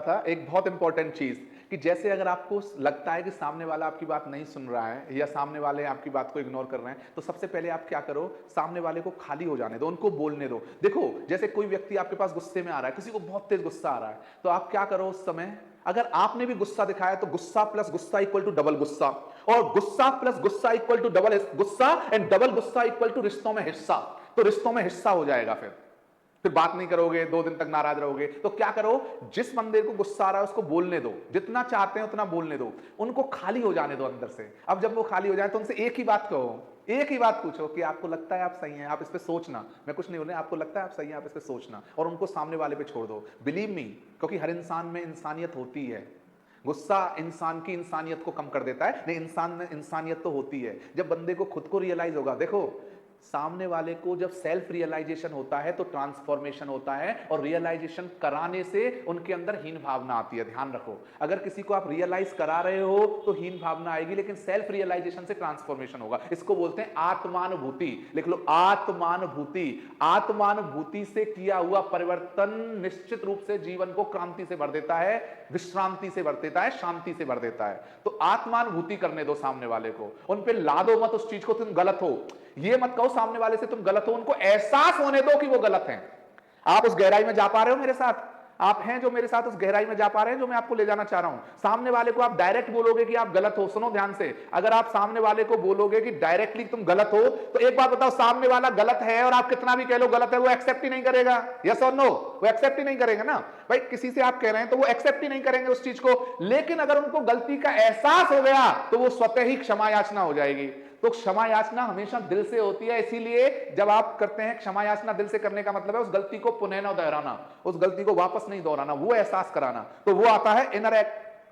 था एक बहुत इंपॉर्टेंट चीज कि जैसे अगर आपको लगता है कि सामने वाला आपकी बात नहीं सुन रहा है या सामने वाले आपकी बात को इग्नोर कर रहे हैं, तो सबसे पहले आप क्या करो, सामने वाले को खाली हो जाने दो, उनको बोलने दो। देखो जैसे कोई व्यक्ति आपके पास गुस्से में आ रहा है, किसी को बहुत तेज गुस्सा आ रहा है, तो आप क्या करो उस समय, अगर आपने भी गुस्सा दिखाया तो गुस्सा प्लस गुस्सा इक्वल टू डबल गुस्सा, और गुस्सा प्लस गुस्सा इक्वल टू डबल गुस्सा, एंड डबल गुस्सा इक्वल टू रिश्तों में हिस्सा। तो रिश्तों में हिस्सा हो जाएगा, फिर बात नहीं करोगे, 2 दिन तक नाराज रहोगे। तो क्या करो, जिस बंदे को गुस्सा आ रहा है उसको बोलने दो, जितना चाहते हैं उतना बोलने दो, उनको खाली हो जाने दो अंदर से। अब जब वो खाली हो जाए तो उनसे एक ही बात कहो, एक ही बात पूछो कि आपको लगता है आप सही हैं, आप इस पे सोचना, मैं कुछ नहीं बोल रहा, आपको लगता है आप सही हैं, आप इस पे सोचना, और उनको सामने वाले पे छोड़ दो। बिलीव मी, क्योंकि हर इंसान में इंसानियत होती है। गुस्सा इंसान की इंसानियत को कम कर देता है, नहीं इंसान में इंसानियत तो होती है। जब बंदे को खुद को रियलाइज होगा, देखो सामने वाले को जब सेल्फ रियलाइजेशन होता है तो ट्रांसफॉर्मेशन होता है, और रियलाइजेशन कराने से उनके अंदर हीन भावना आती है। ध्यान रखो, अगर किसी को आप रियलाइज करा रहे हो तो हीन भावना आएगी, लेकिन सेल्फ रियलाइजेशन से ट्रांसफॉर्मेशन होगा। इसको बोलते हैं आत्मानुभूति। लिख लो, आत्मानुभूति। आत्मानुभूति से किया हुआ परिवर्तन निश्चित रूप से जीवन को क्रांति से भर देता है, विश्रांति से भर देता है, शांति से भर देता है। तो आत्मानुभूति करने दो सामने वाले को, उन पे लादो मत उस चीज को तुम गलत हो, ये मत कहो सामने वाले से तुम गलत हो, उनको एहसास होने दो कि वो गलत हैं। आप उस गहराई में जा पा रहे हो मेरे साथ, आप हैं जो मेरे साथ उस गहराई में जा पा रहे हैं जो मैं आपको ले जाना चाह रहा हूं। सामने वाले को आप डायरेक्ट बोलोगे कि आप गलत हो, सुनो ध्यान से, अगर आप सामने वाले को बोलोगे कि डायरेक्टली तुम गलत हो, तो एक बात बताओ, सामने वाला गलत है और आप कितना भी कह लो गलत है, वो एक्सेप्ट ही नहीं करेगा। यस और नो? वो एक्सेप्ट ही नहीं करेगा ना भाई। किसी से आप कह रहे हैं तो वो एक्सेप्ट ही नहीं करेंगे उस चीज को, लेकिन अगर उनको गलती का एहसास हो गया तो वो स्वतः ही क्षमा याचना हो जाएगी। तो क्षमा याचना हमेशा दिल से होती है, इसीलिए जब आप करते हैं क्षमा याचना दिल से करने का मतलब है उस गलती को पुनः न दोहराना, उस गलती को वापस नहीं दोहराना, वो एहसास कराना। तो वो आता है इनर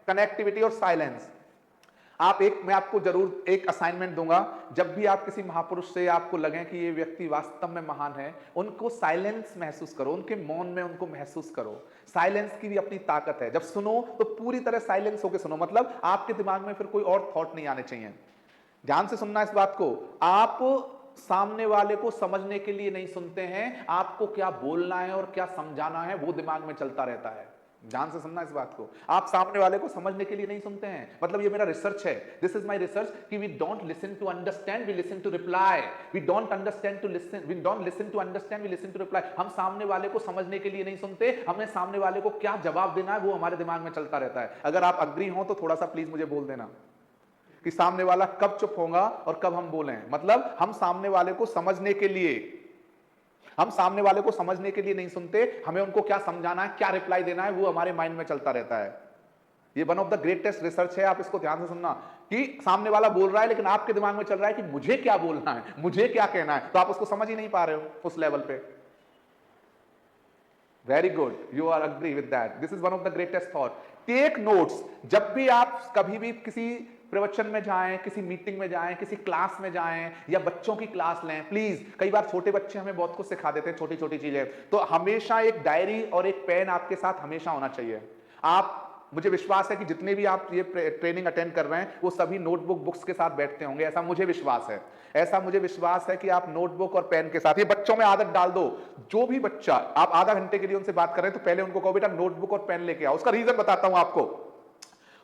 कनेक्टिविटी और साइलेंस। मैं आपको जरूर एक असाइनमेंट दूंगा, जब भी आप किसी महापुरुष से आपको लगे कि ये व्यक्ति वास्तव में महान है, उनको साइलेंस महसूस करो, उनके मौन में उनको महसूस करो। साइलेंस की भी अपनी ताकत है। जब सुनो तो पूरी तरह साइलेंस होकर सुनो, मतलब आपके दिमाग में फिर कोई और थॉट नहीं आने चाहिए। ध्यान से सुनना इस बात को, आप सामने वाले को समझने के लिए नहीं सुनते हैं, आपको क्या बोलना है और क्या समझाना है वो दिमाग में चलता रहता है। ध्यान से सुनना इस बात को, आप सामने वाले को समझने के लिए नहीं सुनते हैं। मतलब ये मेरा रिसर्च है, दिस इज माय रिसर्च, कि we don't listen to understand, we listen to reply. We don't understand to listen, we don't listen to understand, we listen to reply. हम सामने वाले को समझने के लिए नहीं सुनते, हमें सामने वाले को क्या जवाब देना है वो हमारे दिमाग में चलता रहता है। अगर आप अग्री हो तो थोड़ा सा प्लीज मुझे बोल देना कि सामने वाला कब चुप होगा और कब हम बोलें। मतलब हम सामने वाले को समझने के लिए, हम सामने वाले को समझने के लिए नहीं सुनते, हमें उनको क्या समझाना है, क्या रिप्लाई देना है वो हमारे माइंड में चलता रहता है। ये one of the greatest research है, आप इसको ध्यान से सुनना, कि सामने वाला बोल रहा है लेकिन आपके दिमाग में चल रहा है कि मुझे क्या बोलना है, मुझे क्या कहना है, तो आप उसको समझ ही नहीं पा रहे हो उस लेवल पे। Very good, you are agree with that, this is one of the greatest thought. Take notes, जब भी आप कभी भी किसी प्रवचन में जाएं, किसी मीटिंग में जाएं, किसी क्लास में जाएं या बच्चों की क्लास लें, प्लीज, कई बार छोटे बच्चे हमें बहुत कुछ सिखा देते हैं, छोटी छोटी चीजें, तो हमेशा एक डायरी और एक पेन आपके साथ हमेशा होना चाहिए। आप, मुझे विश्वास है कि जितने भी आप ये ट्रेनिंग अटेंड कर रहे हैं वो सभी नोटबुक बुक्स के साथ बैठते होंगे, ऐसा मुझे विश्वास है। ऐसा मुझे विश्वास है कि आप नोटबुक और पेन के साथ, ये बच्चों में आदत डाल दो। जो भी बच्चा, आप आधा घंटे के लिए उनसे बात कर रहे हैं तो पहले उनको कहो बेटा नोटबुक और पेन लेके आओ। उसका रीजन बताता हूं आपको।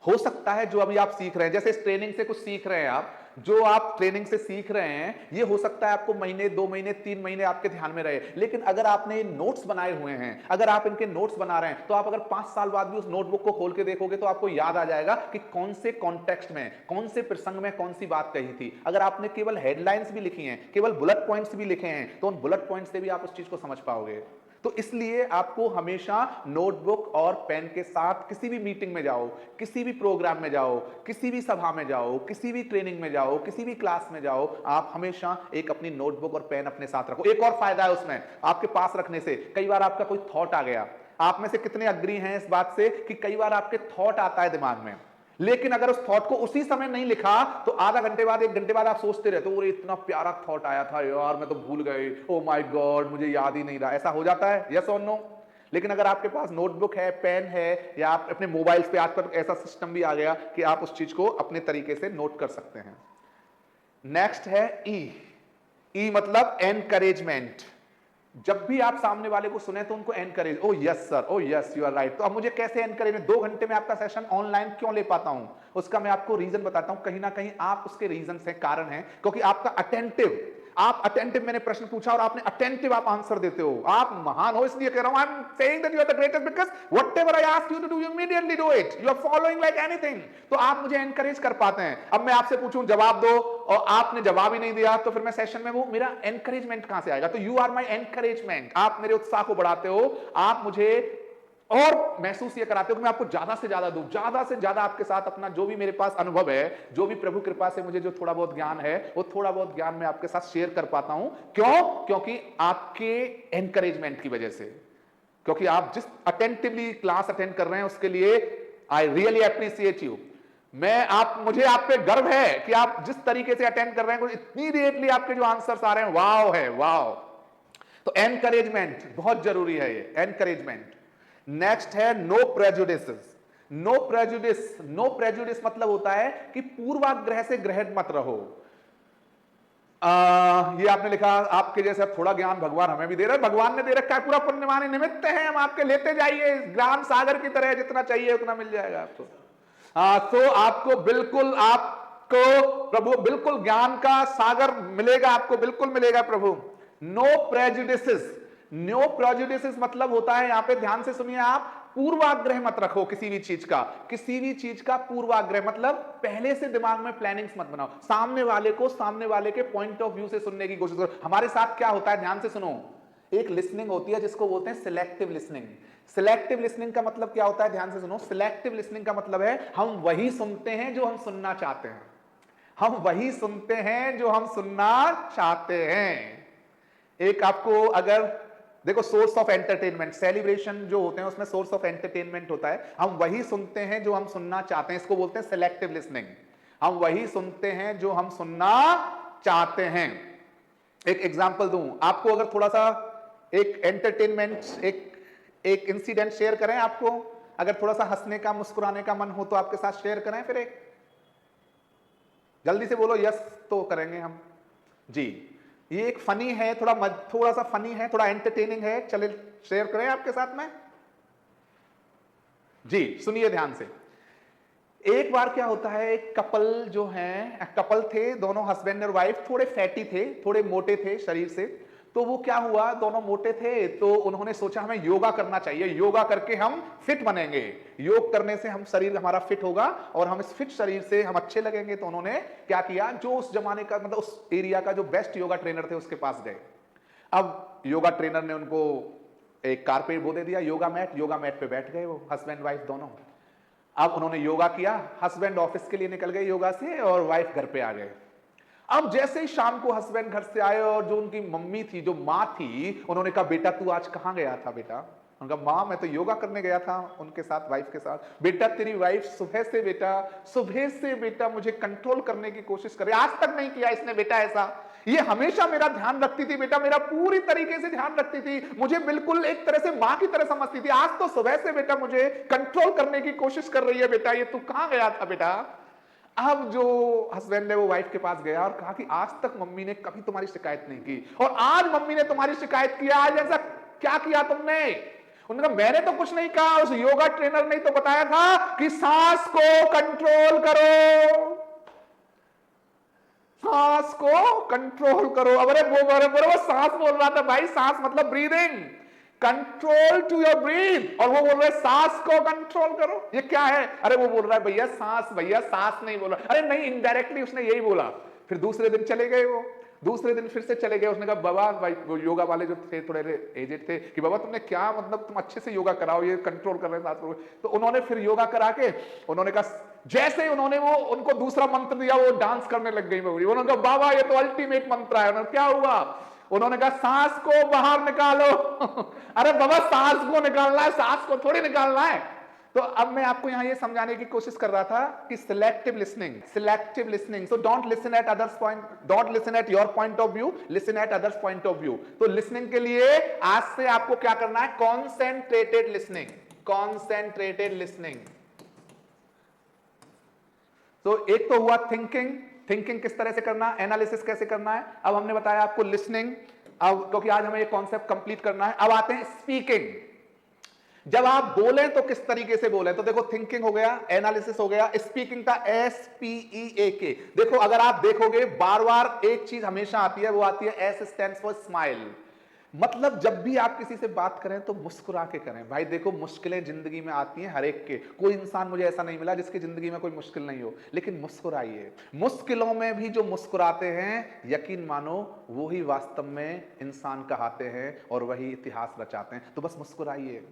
हो सकता है जो अभी आप सीख रहे हैं, जैसे इस ट्रेनिंग से कुछ सीख रहे हैं आप, जो आप ट्रेनिंग से सीख रहे हैं, ये हो सकता है आपको महीने, 2 महीने, 3 महीने आपके ध्यान में रहे, लेकिन अगर आपने नोट्स बनाए हुए हैं, अगर आप इनके नोट्स बना रहे हैं, तो आप अगर 5 साल बाद भी उस नोटबुक को खोल के देखोगे तो आपको याद आ जाएगा कि कौन से कॉन्टेक्स्ट में, कौन से प्रसंग में कौन सी बात कही थी। अगर आपने केवल हेडलाइंस भी लिखी हैं, केवल बुलेट पॉइंट्स भी लिखे हैं, तो उन बुलेट पॉइंट्स से भी आप उस चीज को समझ पाओगे। तो इसलिए आपको हमेशा नोटबुक और पेन के साथ किसी भी मीटिंग में जाओ, किसी भी प्रोग्राम में जाओ, किसी भी सभा में जाओ, किसी भी ट्रेनिंग में जाओ, किसी भी क्लास में जाओ, आप हमेशा एक अपनी नोटबुक और पेन अपने साथ रखो। एक और फायदा है उसमें, आपके पास रखने से, कई बार आपका कोई थॉट आ गया, आप में से कितने अग्री हैं इस बात से कि कई बार आपके थॉट आता है दिमाग में, लेकिन अगर उस थॉट को उसी समय नहीं लिखा तो आधा घंटे बाद, 1 घंटे बाद आप सोचते रहते हो, इतना प्यारा थॉट आया था यार, मैं तो भूल गए, ओ माय गॉड मुझे याद ही नहीं रहा। ऐसा हो जाता है, यस और नो? लेकिन अगर आपके पास नोटबुक है, पेन है, या आप अपने मोबाइल पे आजकल ऐसा सिस्टम भी आ गया कि आप उस चीज को अपने तरीके से नोट कर सकते हैं। नेक्स्ट है ई। ई मतलब एनकरेजमेंट। जब भी आप सामने वाले को सुने तो उनको encourage, oh yes sir, oh yes you are right. तो अब मुझे कैसे एनकरेज, 2 घंटे में आपका सेशन ऑनलाइन क्यों ले पाता हूं, उसका मैं आपको रीजन बताता हूं। कहीं ना कहीं आप उसके रीजन से कारण है, क्योंकि आपका अटेंटिव, आप अटेंटिव, मैंने प्रश्न पूछा और आपने अटेंटिव आप आंसर देते हो। आप महान हो इसलिए कह रहा हूं, I am saying that you are the greatest because whatever I ask you to do you immediately do it, you are following like anything. तो आप मुझे एनकरेज कर पाते हैं। अब मैं आपसे पूछूं जवाब दो और आपने जवाब ही नहीं दिया, तो फिर मैं सेशन में वो मेरा एनकरेजमेंट कहां से आएगा? तो यू आर माय एनकरेजमेंट, आप मेरे उत्साह को बढ़ाते हो, आप मुझे और महसूस ये कराते हो कि मैं आपको ज्यादा से ज्यादा दूं, ज्यादा से ज्यादा आपके साथ अपना जो भी मेरे पास अनुभव है, जो भी प्रभु कृपा से मुझे जो थोड़ा बहुत ज्ञान है, वो थोड़ा बहुत ज्ञान मैं आपके साथ शेयर कर पाता हूं। क्यों? क्योंकि आपके एनकरेजमेंट की वजह से, क्योंकि आप जिस अटेंटिवली क्लास अटेंड कर रहे हैं उसके लिए आई रियली अप्रिशिएट यू। मुझे आप पे गर्व है कि आप जिस तरीके से अटेंड कर रहे हैं, इमीडिएटली आपके जो आंसर्स आ रहे हैं, वाव है, वाव। तो एनकरेजमेंट बहुत जरूरी है, ये एनकरेजमेंट। नेक्स्ट है no prejudices. No prejudice, no prejudice मतलब होता है कि पूर्वाग्रह से ग्रहित मत रहो। ये आपने लिखा, आपके जैसे थोड़ा ज्ञान भगवान हमें भी दे रहे हैं, भगवान ने दे रखा है, पूरा पुण्यवानी निमित्त है हम आपके, लेते जाइए ज्ञान सागर की तरह, जितना चाहिए उतना मिल जाएगा आपको। तो आपको बिल्कुल, आपको प्रभु बिल्कुल ज्ञान का सागर मिलेगा, आपको बिल्कुल मिलेगा प्रभु। नो प्रेजुडिसेस, नो प्रेजुडिसेस मतलब होता है, यहां पे ध्यान से सुनिए आप, पूर्वाग्रह मत रखो किसी भी चीज का, किसी भी चीज का पूर्वाग्रह मतलब पहले से दिमाग में प्लानिंग्स मत बनाओ। सामने वाले को सामने वाले के पॉइंट ऑफ व्यू से सुनने की कोशिश करो। हमारे साथ क्या होता है, ध्यान से सुनो, एक लिसनिंग होती है जिसको बोलते हैं सिलेक्टिव लिसनिंग। सिलेक्टिव लिसनिंग का मतलब क्या होता है, ध्यान से सुनो। सिलेक्टिव लिसनिंग का मतलब है हम वही सुनते हैं जो हम सुनना चाहते हैं, हम वही सुनते हैं जो हम सुनना चाहते हैं। एक आपको अगर देखो, सोर्स ऑफ एंटरटेनमेंट, सेलिब्रेशन जो होते हैं उसमें सोर्स ऑफ एंटरटेनमेंट होता है, हम वही सुनते हैं जो हम सुनना चाहते हैं, इसको बोलते हैं सिलेक्टिव लिसनिंग। हम वही सुनते हैं जो हम सुनना चाहते हैं। एक एग्जांपल दूं आपको, अगर थोड़ा सा एक एंटरटेनमेंट, एक इंसिडेंट शेयर करें आपको, अगर थोड़ा सा हंसने का मुस्कुराने का मन हो तो आपके साथ शेयर करें। फिर एक जल्दी से बोलो, यस तो करेंगे हम जी। ये एक फनी है, थोड़ा सा फनी है, थोड़ा एंटरटेनिंग है, चले शेयर करें आपके साथ में जी। सुनिए ध्यान से। एक बार क्या होता है, एक कपल जो है, कपल थे, दोनों हस्बैंड और वाइफ, थोड़े फैटी थे, थोड़े मोटे थे शरीर से। तो वो क्या हुआ, दोनों मोटे थे, तो उन्होंने सोचा हमें योगा करना चाहिए, योगा करके हम फिट बनेंगे, योग करने से हम शरीर हमारा फिट होगा और हम इस फिट शरीर से हम अच्छे लगेंगे। तो उन्होंने क्या किया, जो उस जमाने का मतलब उस एरिया का जो बेस्ट योगा ट्रेनर थे उसके पास गए। अब योगा ट्रेनर ने उनको एक कारपेट वो दे दिया, योगा मैट पे बैठ गए वो हस्बैंड वाइफ दोनों। अब उन्होंने योगा किया, हस्बैंड ऑफिस के लिए निकल गए योगा से और वाइफ घर पे आ गए। अब जैसे ही शाम को हस्बैंड घर से आए और जो उनकी मम्मी थी, जो माँ थी, उन्होंने कहा बेटा तू आज कहाँ गया था बेटा? उनका माँ मैं तो योगा करने गया था उनके साथ, वाइफ के साथ। बेटा तेरी वाइफ सुबह से बेटा मुझे कंट्रोल करने की कोशिश करे, आज तक नहीं किया इसने बेटा ऐसा, ये हमेशा मेरा ध्यान रखती थी बेटा, मेरा पूरी तरीके से ध्यान रखती थी, मुझे बिल्कुल एक तरह से माँ की तरह समझती थी, आज तो सुबह से बेटा मुझे कंट्रोल करने की कोशिश कर रही है बेटा, ये तू कहाँ गया था बेटा? अब जो हस्बैंड है वो वाइफ के पास गया और कहा कि आज तक मम्मी ने कभी तुम्हारी शिकायत नहीं की और आज मम्मी ने तुम्हारी शिकायत किया, आज ऐसा क्या किया तुमने? उन्होंने कहा मैंने तो कुछ नहीं कहा, उस योगा ट्रेनर ने तो बताया था कि सांस को कंट्रोल करो, सांस को कंट्रोल करो। अरे वो सांस बोल रहा था भाई, सांस मतलब breathing, control to your breath, और वो बोल रहे सांस को कंट्रोल करो, ये क्या है? अरे वो बोल रहा है भैया सांस नहीं बोला। अरे नहीं, इनडायरेक्टली उसने यही बोला। फिर दूसरे दिन चले गए वो, दूसरे दिन फिर से चले गए। उसने कहा बाबा, भाई वो योगा वाले जो थे थोड़े एजेड थे, कि बाबा तुमने क्या मतलब, तुम अच्छे से योगा कराओ, ये कंट्रोल कर रहे हैं सांस को। तो उन्होंने फिर योगा करा के उन्होंने कहा, जैसे ही उन्होंने वो उनको दूसरा मंत्र दिया, वो डांस करने लग गई। उन्होंने कहा बाबा ये तो अल्टीमेट मंत्र है। उन्होंने क्या हुआ? उन्होंने कहा सांस को बाहर निकालो। अरे बाबा सांस को निकालना है, सांस को थोड़ी निकालना है। तो अब मैं आपको यहां ये समझाने की कोशिश कर रहा था कि selective listening, so don't listen at others point, don't listen at your point of view, listen at others point of view. तो लिसनिंग के लिए आज से आपको क्या करना है, कॉन्सेंट्रेटेड लिसनिंग। तो एक तो हुआ थिंकिंग किस तरह से करना, एनालिसिस कैसे करना है। अब हमने बताया आपको लिसनिंग, अब क्योंकि आज हमें एक कॉन्सेप्ट कंप्लीट करना है, अब आते हैं स्पीकिंग। जब आप बोलें तो किस तरीके से बोलें, तो देखो थिंकिंग हो गया, एनालिसिस हो गया, स्पीकिंग का SPEAK। देखो अगर आप देखोगे बार बार एक चीज हमेशा आती है, वो आती है S स्टैंड्स फॉर स्माइल। मतलब जब भी आप किसी से बात करें तो मुस्कुरा के करें। भाई देखो मुश्किलें जिंदगी में आती हैं हर एक के, कोई इंसान मुझे ऐसा नहीं मिला जिसकी जिंदगी में कोई मुश्किल नहीं हो, लेकिन मुस्कुराइए। मुश्किलों में भी जो मुस्कुराते हैं, यकीन मानो वो ही वास्तव में इंसान कहाते हैं और वही इतिहास रचाते हैं। तो बस मुस्कुराइए।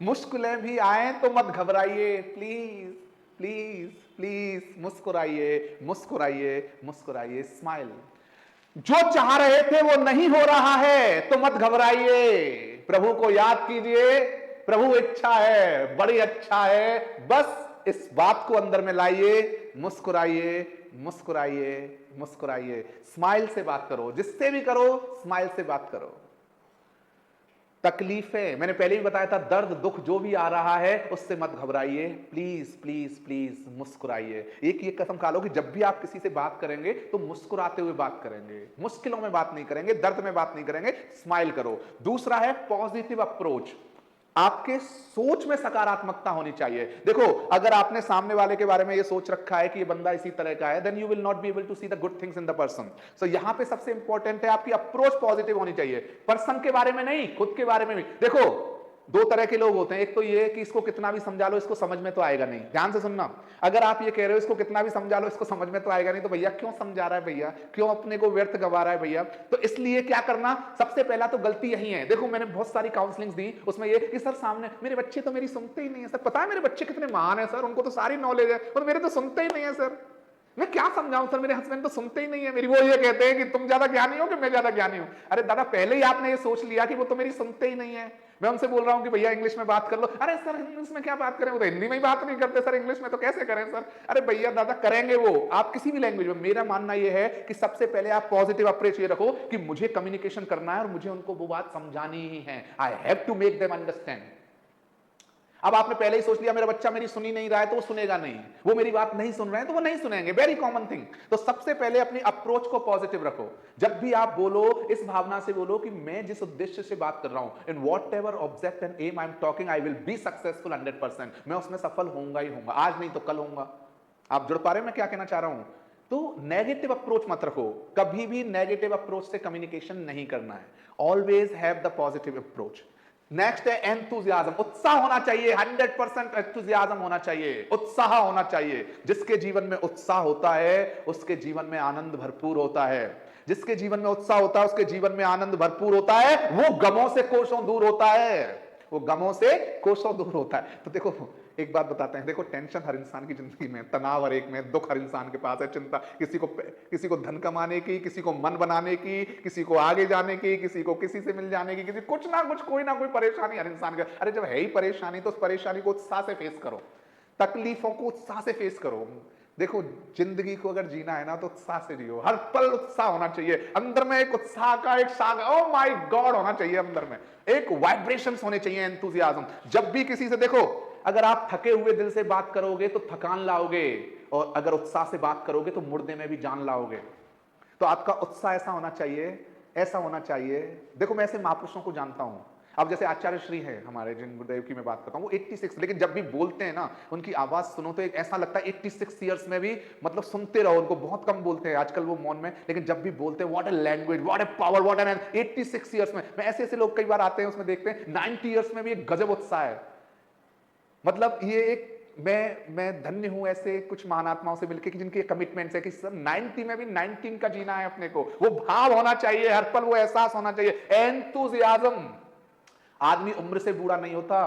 मुश्किलें भी आए तो मत घबराइए, प्लीज प्लीज प्लीज मुस्कुराइए, मुस्कुराइए, मुस्कुराइए, स्माइल। जो चाह रहे थे वो नहीं हो रहा है तो मत घबराइए, प्रभु को याद कीजिए, प्रभु इच्छा है, बड़ी अच्छा है, बस इस बात को अंदर में लाइए, मुस्कुराइए, मुस्कुराइए, मुस्कुराइए। स्माइल से बात करो, जिससे भी करो स्माइल से बात करो। तकलीफें, मैंने पहले भी बताया था, दर्द दुख जो भी आ रहा है उससे मत घबराइए, प्लीज प्लीज प्लीज मुस्कुराइए। एक ये कसम खा लो कि जब भी आप किसी से बात करेंगे तो मुस्कुराते हुए बात करेंगे, मुश्किलों में बात नहीं करेंगे, दर्द में बात नहीं करेंगे, स्माइल करो। दूसरा है पॉजिटिव अप्रोच। आपके सोच में सकारात्मकता होनी चाहिए। देखो अगर आपने सामने वाले के बारे में ये सोच रखा है कि ये बंदा इसी तरह का है, then you will not be able to see the good things in the person. So यहां पे सबसे इंपॉर्टेंट है आपकी अप्रोच पॉजिटिव होनी चाहिए, पर्सन के बारे में नहीं, खुद के बारे में भी। देखो दो तरह के लोग होते हैं, एक तो ये कि इसको कितना भी समझा लो इसको समझ में तो आएगा नहीं। ध्यान से सुनना, अगर आप ये कह रहे हो इसको कितना भी समझा लो इसको समझ में तो आएगा नहीं, तो भैया क्यों समझा रहा है भैया, क्यों अपने को व्यर्थ गवा रहा है भैया। तो इसलिए क्या करना, सबसे पहला तो गलती यही है। देखो मैंने बहुत सारी काउंसलिंग दी, उसमें ये कि सर सामने मेरे बच्चे तो मेरी सुनते ही नहीं है सर, पता है मेरे बच्चे कितने महान है सर, उनको तो सारी नॉलेज है, और मेरे तो सुनते ही नहीं है सर, मैं क्या समझाऊं सर, मेरे हस्बैंड तो सुनते ही नहीं है मेरी। वो ये कहते हैं कि तुम ज्यादा ज्ञानी हो कि मैं ज्यादा ज्ञानी हूं। अरे दादा पहले ही आपने ये सोच लिया कि वो तो मेरी सुनते ही नहीं है। मैं उनसे बोल रहा हूं कि भैया इंग्लिश में बात कर लो, अरे सर इंग्लिश में क्या बात करें, वो तो हिंदी में ही बात नहीं करते सर, इंग्लिश में तो कैसे करें सर। अरे भैया दादा करेंगे वो, आप किसी भी लैंग्वेज में। मेरा मानना ये है कि सबसे पहले आप पॉजिटिव अप्रोच ये रखो कि मुझे कम्युनिकेशन करना है और मुझे उनको वो बात समझानी ही है, I have to make them understand. अब आपने पहले ही सोच लिया मेरा बच्चा मेरी सुनी नहीं रहा है तो वो सुनेगा नहीं, वो मेरी बात नहीं सुन रहे हैं तो वो नहीं सुनेंगे, वेरी कॉमन थिंग। तो सबसे पहले अपनी अप्रोच को पॉजिटिव रखो। जब भी आप बोलो इस भावना से बोलो कि मैं जिस उद्देश्य से बात कर रहा हूं, in whatever object and am I am talking, I will be successful 100%, मैं उसमें सफल होऊंगा ही होऊंगा, आज नहीं तो कल होऊंगा। आप जुड़ पा रहे हैं मैं क्या कहना चाह रहा हूं। तो नेगेटिव अप्रोच मत रखो, कभी भी नेगेटिव अप्रोच से कम्युनिकेशन नहीं करना है, always have the positive approach. Next है एंथुजियाज्म, उत्साह होना चाहिए, 100% एंथुजियाज्म होना चाहिए, उत्साह होना चाहिए। जिसके जीवन में उत्साह होता है उसके जीवन में आनंद भरपूर होता है, जिसके जीवन में उत्साह होता है उसके जीवन में आनंद भरपूर होता है, वो गमों से कोसों दूर होता है, वो गमों से कोसों दूर होता है। तो देखो एक बात बताते हैं, देखो टेंशन हर इंसान की जिंदगी में, तनाव हर एक में, दुख हर इंसान के पास है, चिंता किसी को धन कमाने की, किसी को मन बनाने की, किसी को आगे जाने की, किसी को किसी से मिल जाने की, किसी कुछ ना कुछ कोई ना कोई परेशानी हर इंसान का। अरे जब है ही परेशानी तो उस परेशानी को उत्साह से फेस करो, तकलीफों को उत्साह से फेस करो। देखो जिंदगी को अगर जीना है ना तो उत्साह से जियो, हर पल उत्साह होना चाहिए अंदर में, एक उत्साह का एक सागर, ओ माय गॉड होना चाहिए अंदर में, एक वाइब्रेशंस होने चाहिए, एंथुसियाज्म। जब भी किसी से, देखो अगर आप थके हुए दिल से बात करोगे तो थकान लाओगे, और अगर उत्साह से बात करोगे तो मुर्दे में भी जान लाओगे। तो आपका उत्साह ऐसा होना चाहिए, ऐसा होना चाहिए। देखो मैं ऐसे महापुरुषों को जानता हूं, अब जैसे आचार्य श्री हैं हमारे, जिन गुरुदेव की मैं बात करता हूं, वो 86, लेकिन जब भी बोलते हैं ना उनकी आवाज सुनो तो एक ऐसा लगता है 86 ईयर्स में भी मतलब सुनते रहो उनको। बहुत कम बोलते हैं आजकल वो मौन में, लेकिन जब भी बोलते हैं what a language, what A power, what an 86 years में। मैं ऐसे ऐसे लोग कई बार आते हैं उसमें देखते हैं 90 ईयर्स में भी एक गजब उत्साह है। मतलब ये एक मैं धन्य हूं ऐसे कुछ महात्माओं से मिलकर कि जिनके कमिटमेंट्स है कि सर 90 में भी 19 का जीना है अपने को। वो भाव होना चाहिए हर पल, वो एहसास होना चाहिए, एंथुसियाज्म। आदमी उम्र से बूढ़ा नहीं होता,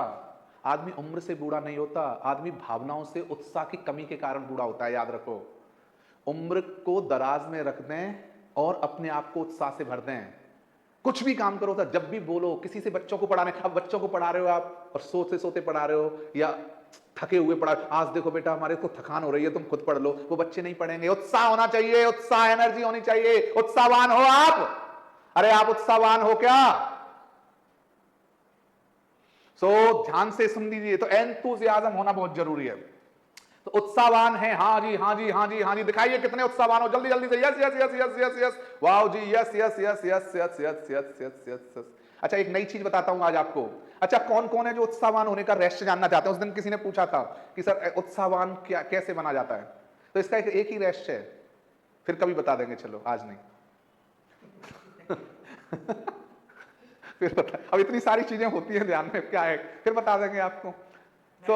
आदमी उम्र से बूढ़ा नहीं होता, आदमी भावनाओं से उत्साह की कमी के कारण बूढ़ा होता है, याद रखो। उम्र को दराज में रख दें और अपने आप को उत्साह से भर दें। कुछ भी काम करो सर, जब भी बोलो किसी से, बच्चों को पढ़ाने, अब बच्चों को पढ़ा रहे हो आप और सोते सोते पढ़ा रहे हो या थके हुए पढ़ा, आज देखो बेटा हमारे को थकान हो रही है तुम खुद पढ़ लो, वो बच्चे नहीं पढ़ेंगे। उत्साह होना चाहिए, उत्साह, एनर्जी होनी चाहिए। उत्साहवान हो आप? अरे आप उत्साहवान हो क्या? ध्यान से सुन लीजिए, तो एंथुसियाज्म होना बहुत जरूरी है। तो उत्साहवान है, हाँ जी हाँ जी हाँ जी हाँ जी, दिखाइए कितने उत्साहवान हो, जल्दी जल्दी से, yes yes yes yes yes yes, wow जी, yes yes yes yes yes yes yes yes yes yes. अच्छा एक नई चीज बताता हूं आज आपको। अच्छा कौन कौन है जो उत्साहवान होने का रहस्य जानना चाहते हैं? उस दिन किसी ने पूछा था कि सर उत्साहवान क्या कैसे बना जाता है, तो इसका एक ही रहस्य है, फिर कभी बता देंगे, चलो आज नहीं। फिर बता, अब इतनी सारी चीजें होती हैं ध्यान में, क्या है, फिर बता देंगे आपको। तो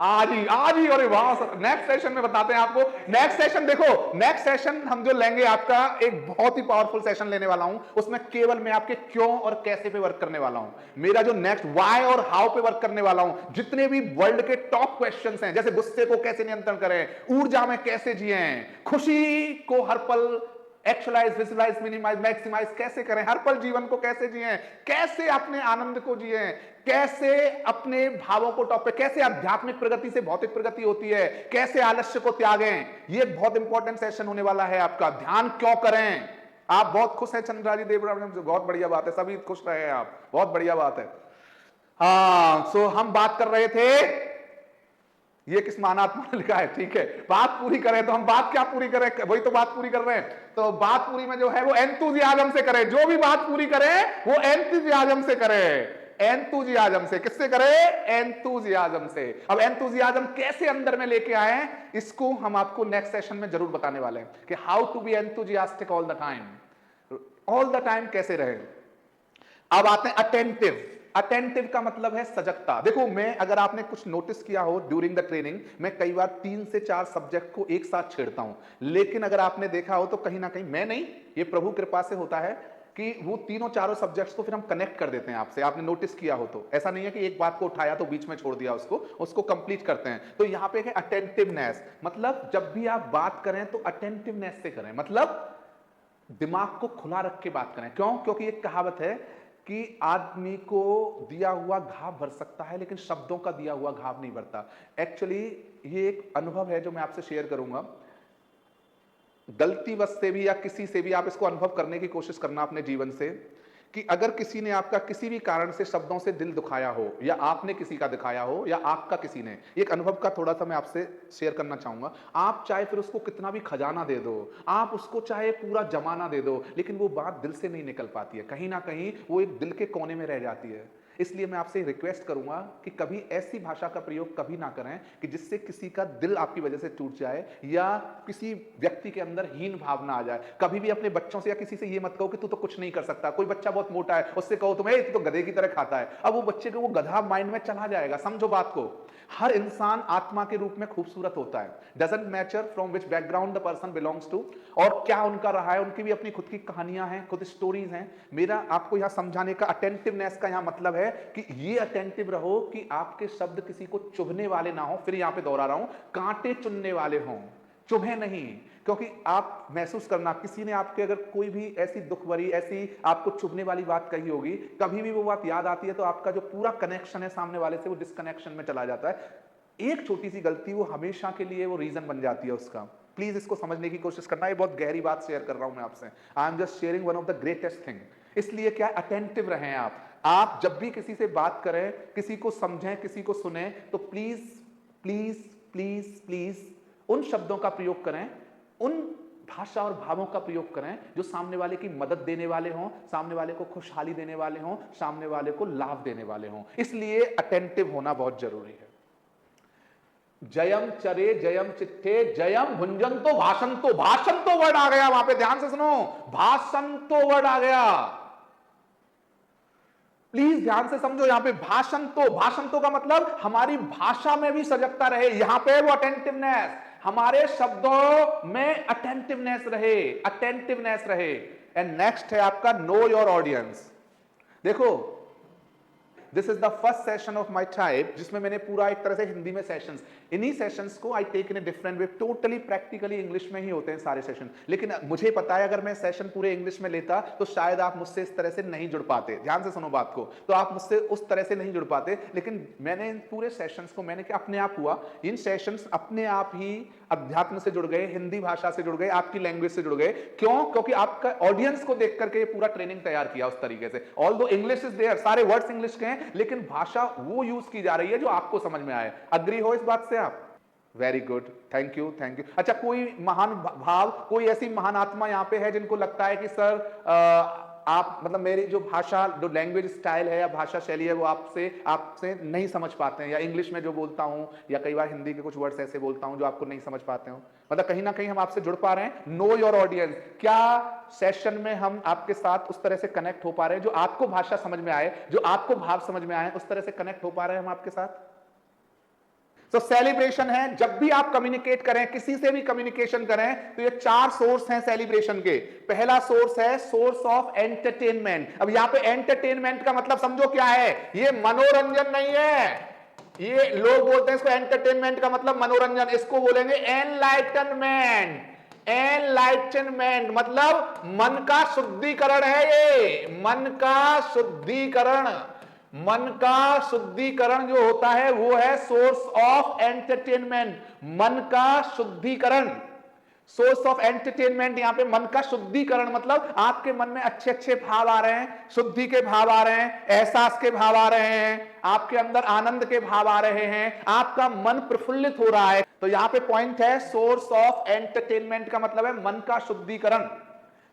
आज ही, अरे वाह, नेक्स्ट सेशन में बताते हैं आपको। नेक्स्ट सेशन देखो, नेक्स्ट सेशन हम जो लेंगे आपका एक बहुत ही पावरफुल सेशन लेने वाला हूं, उसमें केवल मैं आपके क्यों और कैसे पे वर्क करने वाला हूं। मेरा जो नेक्स्ट व्हाई और हाउ पे वर्क करने वाला हूं। जितने भी वर्ल्ड के टॉप क्वेश्चंस हैं, जैसे गुस्से को कैसे नियंत्रण करें, ऊर्जा में कैसे जिए, खुशी को हर पल एक्चुअलाइज, विजुअलाइज, मिनिमाइज, मैक्सिमाइज कैसे करें, हर पल जीवन को कैसे जिए, कैसे अपने आनंद को जिए, कैसे अपने भावों को टॉप पे, कैसे आध्यात्मिक प्रगति से भौतिक प्रगति होती है, कैसे आलस्य को त्यागें। ये बहुत इंपॉर्टेंट सेशन होने वाला है आपका। ध्यान क्यों करें? आप बहुत खुश हैं चंद्राजी देवड़ा, बहुत बढ़िया बात है, सभी खुश रहे हैं आप, बहुत बढ़िया बात है। हाँ, सो हम बात कर रहे थे, ये किस महानात्मा ने लिखा है, ठीक है, बात पूरी करें, तो हम बात क्या पूरी करें, वही तो बात पूरी कर रहे हैं। तो बात पूरी में जो है वो एंथुसियाज्म से करें, जो भी बात पूरी करें वो एंथुसियाज्म से करें। एंथुसियाज्म से, किससे करें? एंथुसियाज्म से। अब एंथुसियाज्म कैसे अंदर में लेके आए, इसको हम आपको नेक्स्ट सेशन में जरूर बताने वाले हैं कि how to be enthusiastic all the time, all the time कैसे रहे। अब आते हैं अटेंटिव। अटेंटिव का मतलब है सजगता। देखो मैं, अगर आपने कुछ नोटिस किया हो ड्यूरिंग द ट्रेनिंग, मैं कई बार 3 से 4 सब्जेक्ट को एक साथ छेड़ता हूं, लेकिन अगर आपने देखा हो तो कहीं ना कहीं, मैं नहीं, ये प्रभु कृपा से होता है कि वो तीनों चारों सब्जेक्ट्स को फिर हम कनेक्ट कर देते हैं आपसे। आपने नोटिस किया हो तो ऐसा नहीं है कि एक बात को उठाया तो बीच में छोड़ दिया, उसको कंप्लीट करते हैं। तो यहां पे है अटेंटिवनेस, मतलब जब भी आप बात करें तो अटेंटिवनेस से करें, मतलब दिमाग को खुला रख के बात करें। क्यों? क्योंकि एक कहावत है कि आदमी को दिया हुआ घाव भर सकता है लेकिन शब्दों का दिया हुआ घाव नहीं भरता। एक्चुअली ये एक अनुभव है जो मैं आपसे शेयर करूंगा। गलतीवश से भी या किसी से भी आप इसको अनुभव करने की कोशिश करना अपने जीवन से, कि अगर किसी ने आपका किसी भी कारण से शब्दों से दिल दुखाया हो, या आपने किसी का दिखाया हो, या आपका किसी ने, एक अनुभव का थोड़ा सा मैं आपसे शेयर करना चाहूंगा। आप चाहे फिर उसको कितना भी खजाना दे दो, आप उसको चाहे पूरा जमाना दे दो, लेकिन वो बात दिल से नहीं निकल पाती है, कहीं ना कहीं वो एक दिल के कोने में रह जाती है। इसलिए मैं आपसे रिक्वेस्ट करूंगा कि कभी ऐसी भाषा का प्रयोग कभी ना करें कि जिससे किसी का दिल आपकी वजह से टूट जाए या किसी व्यक्ति के अंदर हीन भावना आ जाए। कभी भी अपने बच्चों से या किसी से ये मत कहो कि तू तो कुछ नहीं कर सकता। कोई बच्चा बहुत मोटा है, उससे कहो तुम्हें तू तो गधे की तरह खाता है, अब वो बच्चे को वो गधा माइंड में चला जाएगा। समझो बात को, हर इंसान आत्मा के रूप में खूबसूरत होता है, doesn't matter from which background the person belongs to, और क्या उनका रहा है, उनकी भी अपनी खुद की कहानियां हैं, खुद स्टोरीज हैं। मेरा आपको यहां समझाने का, अटेंटिवनेस का यहां मतलब है कि ये अटेंटिव रहो कि आपके शब्द किसी को चुभने वाले ना हो। फिर यहां पे दोहरा रहा हूं, कांटे चुनने वाले हों, चुभे नहीं। क्योंकि आप महसूस करना, किसी ने आपके अगर कोई भी ऐसी दुख भरी, ऐसी आपको चुभने वाली बात कही होगी, कभी भी वो बात याद आती है तो आपका जो पूरा कनेक्शन है सामने वाले से वो डिस्कनेक्शन में चला जाता है। एक छोटी सी गलती वो हमेशा के लिए वो रीजन बन जाती है उसका। प्लीज इसको समझने की कोशिश करना। ये बहुत गहरी बात शेयर कर रहा हूं मैं आपसे। I am just sharing one of the greatest thing. इसलिए क्या, अटेंटिव रहें आप जब भी किसी से बात करें, किसी को समझें, किसी को सुने, तो प्लीज प्लीज प्लीज प्लीज उन शब्दों का प्रयोग करें, उन भाषा और भावों का प्रयोग करें जो सामने वाले की मदद देने वाले हों, सामने वाले को खुशहाली देने वाले हों, सामने वाले को लाभ देने वाले हों। इसलिए अटेंटिव होना बहुत जरूरी है। जयम चरे जयम चिट्ठे जयम भुंजंतो भाषंतो, भाषंतो वर्ड आ गया वहां पे, ध्यान से सुनो, भाषंतो वर्ड आ गया। प्लीज ध्यान से समझो, यहां पे भाषंतो, भाषंतो का मतलब हमारी भाषा में भी सजगता रहे। यहां पे वो अटेंटिवनेस, हमारे शब्दों में अटेंटिवनेस रहे, अटेंटिवनेस रहे। एंड नेक्स्ट है आपका नो योर ऑडियंस। देखो, this is the first session of my type जिसमें मैंने पूरा एक तरह से हिंदी में सेशंस, इन्हीं सेशंस को I take in a different way, totally practically English में ही होते हैं सारे सेशन। लेकिन मुझे पता है अगर मैं सेशन पूरे इंग्लिश में लेता तो शायद आप मुझसे इस तरह से नहीं जुड़ पाते। ध्यान से सुनो बात को, तो आप मुझसे उस तरह से नहीं जुड़ पाते। लेकिन मैंने इन पूरे सेशंस को, मैंने क्या, अपने आप हुआ, इन सेशंस अपने आप ही अध्यात्म से जुड़ गए, हिंदी भाषा से जुड़ गए, आपकी लैंग्वेज से जुड़ गए। क्यों? क्योंकि आपका ऑडियंस को देख करके ये पूरा ट्रेनिंग तैयार किया उस तरीके से। ऑल्दो इंग्लिश इज देयर, सारे वर्ड्स इंग्लिश के हैं, लेकिन भाषा वो यूज की जा रही है जो आपको समझ में आए। अग्री हो इस बात से आप? Very good, thank you thank you. अच्छा, कोई महान भाव, कोई ऐसी महान आत्मा यहाँ पे है जिनको लगता है कि सर आप मतलब मेरी जो भाषा, जो लैंग्वेज स्टाइल है या भाषा शैली है वो आपसे नहीं समझ पाते हैं, या इंग्लिश में जो बोलता हूं या कई बार हिंदी के कुछ वर्ड्स ऐसे बोलता हूं जो आपको नहीं समझ पाते हो, मतलब कहीं ना कहीं हम आपसे जुड़ पा रहे हैं। नो योर ऑडियंस, क्या सेशन में हम आपके साथ उस तरह से कनेक्ट हो पा रहे हैं जो आपको भाषा समझ में आए, जो आपको भाव समझ में आए, उस तरह से कनेक्ट हो पा रहे हैं हम आपके साथ? तो सेलिब्रेशन है, जब भी आप कम्युनिकेट करें, किसी से भी कम्युनिकेशन करें, तो ये 4 सोर्स हैं सेलिब्रेशन के। पहला सोर्स है सोर्स ऑफ एंटरटेनमेंट। अब यहां पे एंटरटेनमेंट का मतलब समझो क्या है, ये मनोरंजन नहीं है। ये लोग बोलते हैं इसको एंटरटेनमेंट का मतलब मनोरंजन, इसको बोलेंगे एनलाइटनमेंट। एनलाइटनमेंट मतलब मन का शुद्धिकरण है, ये मन का शुद्धिकरण। मन का शुद्धिकरण जो होता है वो है सोर्स ऑफ एंटरटेनमेंट, मन का शुद्धिकरण। सोर्स ऑफ एंटरटेनमेंट, यहां पे मन का शुद्धिकरण मतलब आपके मन में अच्छे अच्छे भाव आ रहे हैं, शुद्धि के भाव आ रहे हैं, एहसास के भाव आ रहे हैं, आपके अंदर आनंद के भाव आ रहे हैं, आपका मन प्रफुल्लित हो रहा है। तो यहां पे पॉइंट है, सोर्स ऑफ एंटरटेनमेंट का मतलब है मन का शुद्धिकरण।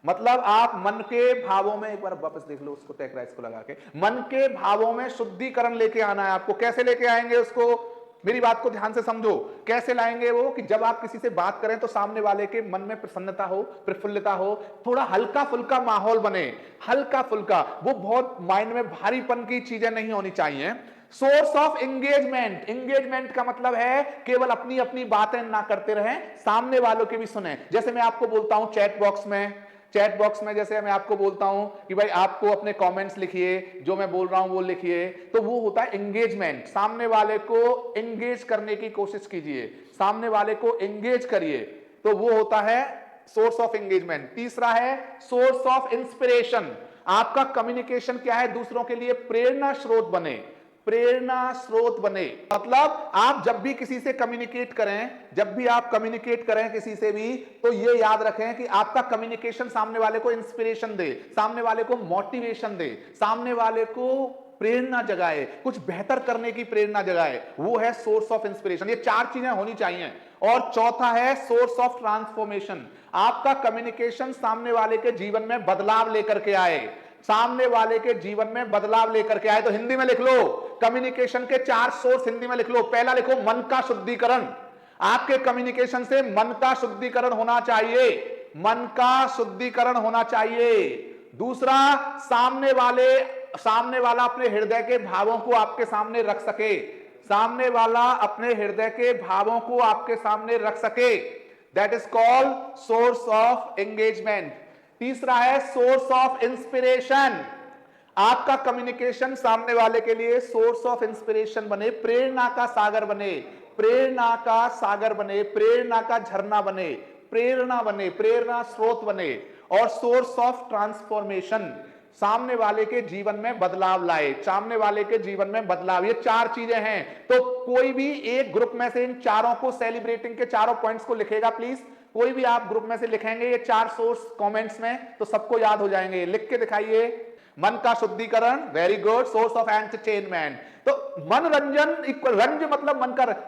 मतलब आप मन के भावों में, एक बार वापस देख लो उसको, टैगराइज को लगा के, मन के भावों में शुद्धिकरण लेके आना है आपको। कैसे लेके आएंगे उसको, मेरी बात को ध्यान से समझो। कैसे लाएंगे वो, कि जब आप किसी से बात करें तो सामने वाले के मन में प्रसन्नता हो, प्रफुल्लता हो, थोड़ा हल्का फुल्का माहौल बने, हल्का फुल्का, वो बहुत माइंड में भारीपन की चीजें नहीं होनी चाहिए। सोर्स ऑफ एंगेजमेंट, एंगेजमेंट का मतलब है केवल अपनी अपनी बातें ना करते रहें, सामने वालों की भी सुने। जैसे मैं आपको बोलता हूं चैट बॉक्स में जैसे मैं आपको बोलता हूं कि भाई आपको अपने कमेंट्स लिखिए, जो मैं बोल रहा हूं वो लिखिए, तो वो होता है एंगेजमेंट। सामने वाले को एंगेज करने की कोशिश कीजिए, सामने वाले को एंगेज करिए, तो वो होता है सोर्स ऑफ एंगेजमेंट। तीसरा है सोर्स ऑफ इंस्पिरेशन। आपका कम्युनिकेशन क्या है, दूसरों के लिए प्रेरणा स्रोत बने, प्रेरणा स्रोत बने। मतलब आप जब भी किसी से कम्युनिकेट करें, जब भी आप कम्युनिकेट करें किसी से भी, तो ये याद रखें कि आपका कम्युनिकेशन सामने वाले को इंस्पिरेशन दे, सामने वाले को मोटिवेशन दे, सामने वाले को प्रेरणा जगाए, कुछ बेहतर करने की प्रेरणा जगाए, वो है सोर्स ऑफ इंस्पिरेशन। ये 4 चीजें होनी चाहिए। और चौथा है सोर्स ऑफ ट्रांसफॉर्मेशन। आपका कम्युनिकेशन सामने वाले के जीवन में बदलाव लेकर के आए, सामने वाले के जीवन में बदलाव लेकर के आए। तो हिंदी में लिख लो, कम्युनिकेशन के 4 सोर्स हिंदी में लिख लो। पहला लिखो मन का शुद्धिकरण, आपके कम्युनिकेशन से मन का शुद्धिकरण होना चाहिए, मन का शुद्धिकरण होना चाहिए। दूसरा, सामने वाला अपने हृदय के भावों को आपके सामने रख सके, सामने वाला अपने हृदय के भावों को आपके सामने रख सके, that is called source of engagement. तीसरा है सोर्स ऑफ इंस्पिरेशन। आपका कम्युनिकेशन सामने वाले के लिए सोर्स ऑफ इंस्पिरेशन बने, प्रेरणा का सागर बने, प्रेरणा का सागर बने, प्रेरणा का झरना बने, प्रेरणा बने, प्रेरणा स्रोत बने। और सोर्स ऑफ ट्रांसफॉर्मेशन, सामने वाले के जीवन में बदलाव लाए, सामने वाले के जीवन में बदलाव। ये 4 चीजें हैं। तो कोई भी एक ग्रुप में से इन चारों को, सेलिब्रेटिंग के चारों पॉइंट्स को लिखेगा प्लीज। कोई भी आप ग्रुप में से लिखेंगे ये 4 सोर्स कमेंट्स में, तो सबको याद हो जाएंगे। लिख के दिखाइए। मन का शुद्धिकरण, very good. Source of entertainment, तो मनोरंजन, रंज मतलब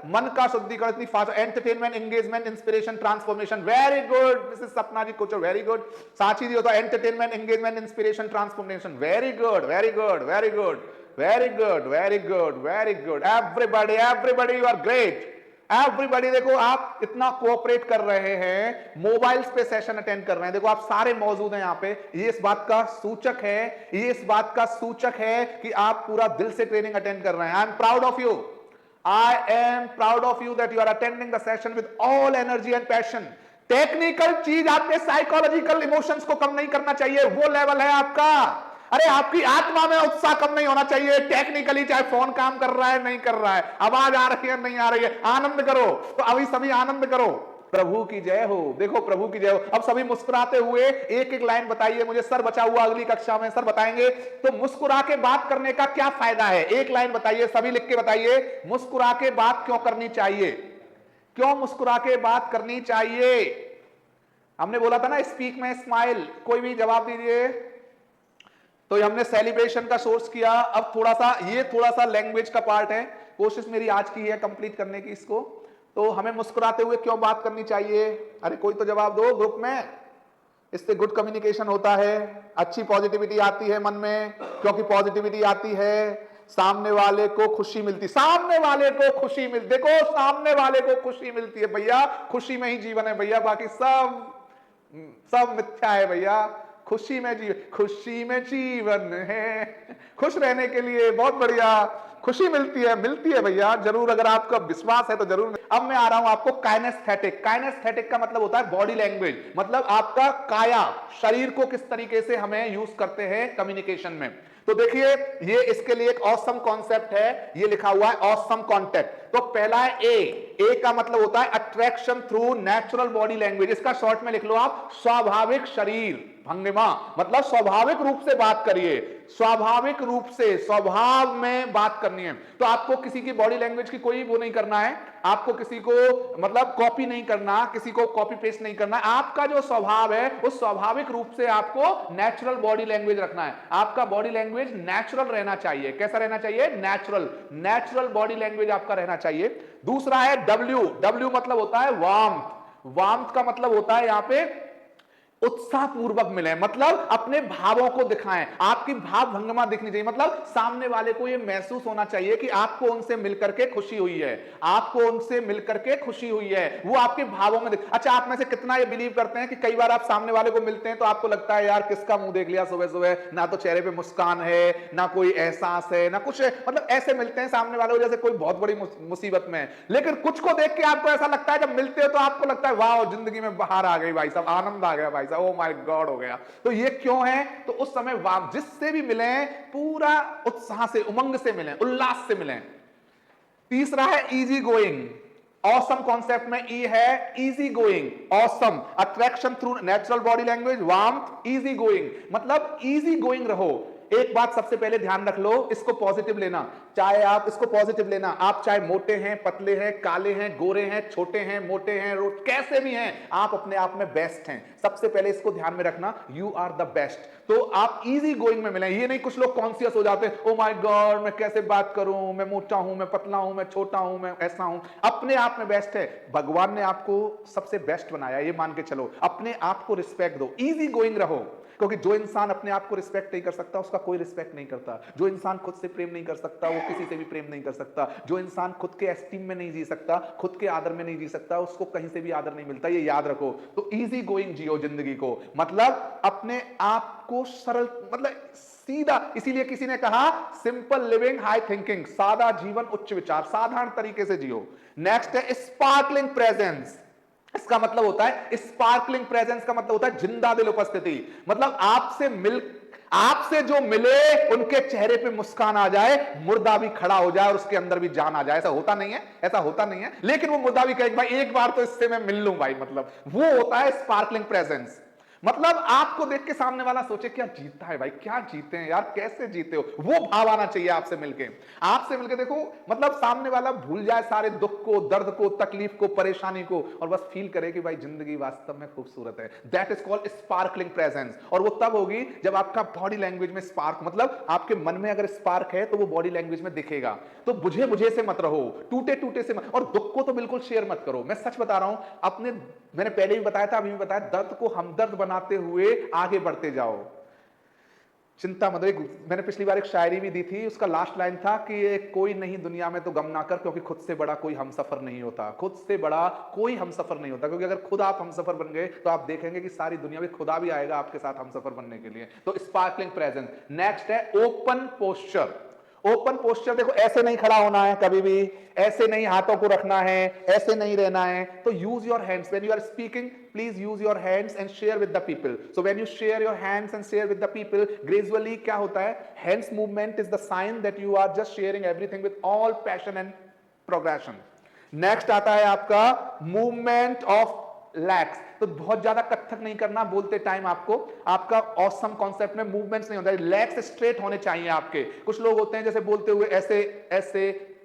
मन का शुद्धिकरण, इतनी fast. Entertainment, engagement, inspiration, transformation, very good. This is Sapna ji Kochhar, very good. Sachi ji होता है entertainment, engagement, inspiration, transformation, very good, very good, very good, very good, very good, very good. Everybody, everybody, you are great. Everybody, देखो आप इतना cooperate कर रहे हैं, mobiles पे session attend कर रहे हैं, देखो आप सारे मौजूद हैं यहाँ पे। ये इस बात का सूचक है, ये इस बात का सूचक है कि आप पूरा दिल से ट्रेनिंग अटेंड कर रहे हैं। I am proud of you, I am proud of you that you are attending the session with all energy and passion. Technical चीज आपके साइकोलॉजिकल इमोशंस को कम नहीं करना चाहिए, वो लेवल है आपका। अरे आपकी आत्मा में उत्साह कम नहीं होना चाहिए। टेक्निकली चाहे फोन काम कर रहा है नहीं कर रहा है, आवाज आ रही है नहीं आ रही है, आनंद करो। तो अभी सभी आनंद करो, प्रभु की जय हो। देखो प्रभु की जय हो। अब सभी मुस्कुराते हुए एक एक लाइन बताइए मुझे। सर बचा हुआ अगली कक्षा में सर बताएंगे। तो मुस्कुरा के बात करने का क्या फायदा है, एक लाइन बताइए, सभी लिख के बताइए। मुस्कुरा के बात क्यों करनी चाहिए, क्यों मुस्कुरा के बात करनी चाहिए? हमने बोला था ना स्पीक में स्माइल। कोई भी जवाब दीजिए। तो हमने सेलिब्रेशन का सोर्स किया। अब थोड़ा सा लैंग्वेज का पार्ट है, कोशिश मेरी आज की है कंप्लीट करने की इसको। तो हमें मुस्कुराते हुए क्यों बात करनी चाहिए? अरे कोई तो जवाब दो ग्रुप में। इससे गुड कम्युनिकेशन होता है, अच्छी पॉजिटिविटी आती है मन में, क्योंकि पॉजिटिविटी आती है सामने वाले को खुशी मिलती, सामने वाले को खुशी मिलती। देखो सामने वाले को खुशी मिलती है भैया, खुशी में ही जीवन है भैया, बाकी सब सब मिथ्या है भैया। खुशी में जीवन है। खुश रहने के लिए बहुत बढ़िया खुशी मिलती है भैया, जरूर। अगर आपका विश्वास है तो जरूर। अब मैं आ रहा हूं आपको काइनेस्थेटिक। काइनेस्थेटिक का मतलब होता है बॉडी लैंग्वेज, मतलब आपका काया, शरीर को किस तरीके से हमें यूज करते हैं कम्युनिकेशन में। तो देखिए ये इसके लिए एक ऑसम कॉन्सेप्ट है, ये लिखा हुआ है ऑसम कॉन्टेक्ट। तो पहला है ए का मतलब होता है attraction through natural body language. इसका शॉर्ट में लिख लो आप स्वाभाविक शरीर भंगिमा, मतलब स्वाभाविक रूप से बात करिए, स्वाभाविक रूप से स्वभाव में बात करनी है। तो आपको किसी की बॉडी लैंग्वेज की कोई वो नहीं करना है, आपको किसी को मतलब कॉपी नहीं करना, किसी को कॉपी पेस्ट नहीं करना। आपका जो स्वभाव है उस स्वाभाविक रूप से आपको नेचुरल बॉडी लैंग्वेज रखना है। आपका बॉडी लैंग्वेज नेचुरल रहना चाहिए। कैसा रहना चाहिए? नेचुरल। नेचुरल बॉडी लैंग्वेज आपका रहना चाहिए। दूसरा है डब्ल्यू मतलब होता है वार्मथ। वार्मथ का मतलब होता है यहां पे उत्साह पूर्वक मिले, मतलब अपने भावों को दिखाएं। आपकी भाव भंगिमा दिखनी चाहिए, मतलब सामने वाले को यह महसूस होना चाहिए कि आपको उनसे मिलकर के खुशी हुई है, आपको उनसे मिलकर के खुशी हुई है, वो आपके भावों में अच्छा, आप में से कितना ये बिलीव करते हैं कि कई बार आप सामने वाले को मिलते हैं तो आपको लगता है यार किसका मुंह देख लिया सुबह सुबह, ना तो चेहरे पे मुस्कान है, ना कोई एहसास है, ना कुछ है, मतलब ऐसे मिलते हैं सामने वाले को जैसे कोई बहुत बड़ी मुसीबत में है। लेकिन कुछ को देख के आपको ऐसा लगता है, जब मिलते हो तो आपको लगता है वाह जिंदगी में बाहर आ गई भाई साहब, आनंद आ गया भाई साहब, ओ माय गॉड हो गया। तो ये क्यों है? तो उस समय जिससे भी मिले पूरा उत्साह से, उमंग से मिले, उल्लास से मिले। तीसरा है इजी गोइंग। ऑसम कॉन्सेप्ट में ई है easy going, awesome, attraction through natural body language, warmth, easy going, मतलब इजी गोइंग रहो। एक बात सबसे पहले ध्यान रख लो, इसको पॉजिटिव लेना, चाहे आप इसको पॉजिटिव लेना, आप चाहे मोटे हैं, पतले हैं, काले हैं, गोरे हैं, छोटे हैं, मोटे हैं, कैसे भी हैं, आप अपने आप में बेस्ट हैं। सबसे पहले इसको ध्यान में रखना, यू आर द बेस्ट। तो आप इजी गोइंग में मिले। ये नहीं कुछ लोग कॉन्शियस हो जाते हैं, ओ माय गॉड मैं कैसे बात करूं, मैं मोटा हूं, मैं पतला हूं, मैं छोटा हूं, मैं ऐसा हूं। अपने आप में बेस्ट है, भगवान ने आपको सबसे बेस्ट बनाया, ये मान के चलो। अपने आप को रिस्पेक्ट दो, इजी गोइंग रहो, क्योंकि जो इंसान अपने आप को रिस्पेक्ट नहीं कर सकता उसका कोई रिस्पेक्ट नहीं करता। जो इंसान खुद से प्रेम नहीं कर सकता वो किसी से भी प्रेम नहीं कर सकता। जो इंसान खुद के एस्टीम में नहीं जी सकता, खुद के आदर में नहीं जी सकता, उसको कहीं से भी आदर नहीं मिलता, ये याद रखो। तो इजी गोइंग जियो जिंदगी को, मतलब अपने आप को सरल, मतलब सीधा। इसीलिए किसी ने कहा सिंपल लिविंग हाई थिंकिंग, सादा जीवन उच्च विचार, साधारण तरीके से जियो। नेक्स्ट है स्पार्कलिंग प्रेजेंस। इसका मतलब होता है स्पार्कलिंग प्रेजेंस का मतलब होता है जिंदा दिल उपस्थिति, मतलब आपसे जो मिले उनके चेहरे पे मुस्कान आ जाए, मुर्दा भी खड़ा हो जाए और उसके अंदर भी जान आ जाए। ऐसा होता नहीं है, ऐसा होता नहीं है, लेकिन वो मुर्दा भी कहे भाई एक बार तो इससे मैं मिल लूं भाई, मतलब वो होता है स्पार्कलिंग प्रेजेंस। मतलब आपको देख के सामने वाला सोचे क्या जीता है भाई, क्या जीते हैं यार, कैसे जीते हो, वो भाव आना चाहिए आपसे मिलके। आपसे मिलके देखो, मतलब सामने वाला भूल जाए सारे दुख को, दर्द को, तकलीफ को, परेशानी को, और बस फील करे कि भाई जिंदगी वास्तव में खूबसूरत है। That is called sparkling presence. और वो तब होगी जब आपका बॉडी लैंग्वेज में स्पार्क, मतलब आपके मन में अगर स्पार्क है तो वो बॉडी लैंग्वेज में दिखेगा। तो बुझे बुझे से मत रहो, टूटे टूटे से मत, और दुख को तो बिल्कुल शेयर मत करो। मैं सच बता रहा हूं, अपने, मैंने पहले भी बताया था, अभी भी बताया, दर्द को हमदर्द बनाते हुए आगे बढ़ते जाओ, चिंता मत। मैंने पिछली बार एक शायरी भी दी थी, उसका लास्ट लाइन था कि ये कोई नहीं दुनिया में तो गम ना कर, क्योंकि खुद से बड़ा कोई हमसफर नहीं होता, खुद से बड़ा कोई हमसफर नहीं होता। क्योंकि अगर खुद आप हमसफर बन गए तो आप देखेंगे कि सारी दुनिया में खुदा भी आएगा आपके साथ हमसफर बनने के लिए। तो स्पार्कलिंग प्रेजेंस। नेक्स्ट है ओपन पोस्चर। ओपन पोस्चर, देखो ऐसे नहीं खड़ा होना है कभी भी, ऐसे नहीं हाथों को रखना है, ऐसे नहीं रहना है। तो use your hands when you are speaking, please use your hands and share with the people. So when you share your hands and share with the people, gradually क्या होता है, hands movement is the sign that you are just sharing everything with all passion and progression. Next आता है आपका movement of lakhs. तो बहुत ज्यादा कथक नहीं करना बोलते टाइम आपको, आपका ऑसम कॉन्सेप्ट में मूवमेंट्स नहीं होता है, लैक्स स्ट्रेट होने चाहिए आपके। कुछ लोग होते हैं जैसे बोलते हुए ऐसे ऐसे